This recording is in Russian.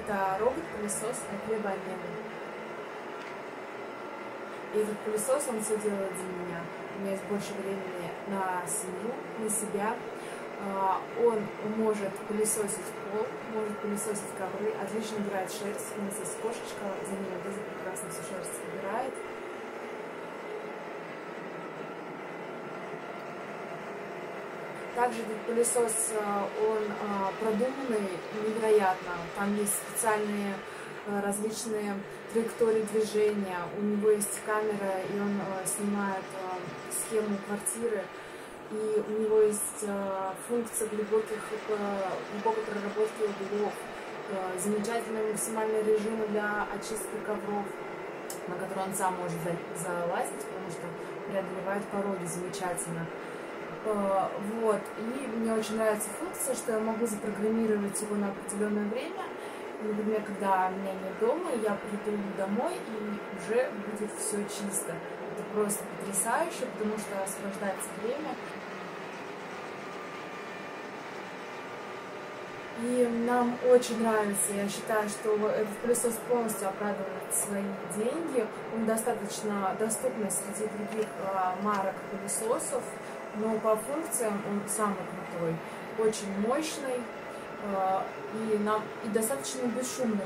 Это робот-пылесос от Лебанена. И этот пылесос, он все делает за меня. У меня есть больше времени на семью, на себя. Он может пылесосить пол, может пылесосить ковры, отлично убирает шерсть. У нас есть кошечка, за ней тоже прекрасно всю шерсть убирает. Также этот пылесос, он продуманный невероятно. Там есть специальные различные траектории движения. У него есть камера, и он снимает схему квартиры. И у него есть функция глубокой проработки углов, замечательные максимальные режимы для очистки ковров, на которые он сам может залазить, потому что преодолевает пороги замечательно. Вот. И мне очень нравится функция, что я могу запрограммировать его на определенное время. Например, когда меня нет дома, я приду домой, и уже будет все чисто. Это просто потрясающе, потому что освобождается время. И нам очень нравится, я считаю, что этот пылесос полностью оправдывает свои деньги. Он достаточно доступный среди других марок пылесосов, но по функциям он самый крутой, очень мощный и достаточно бесшумный.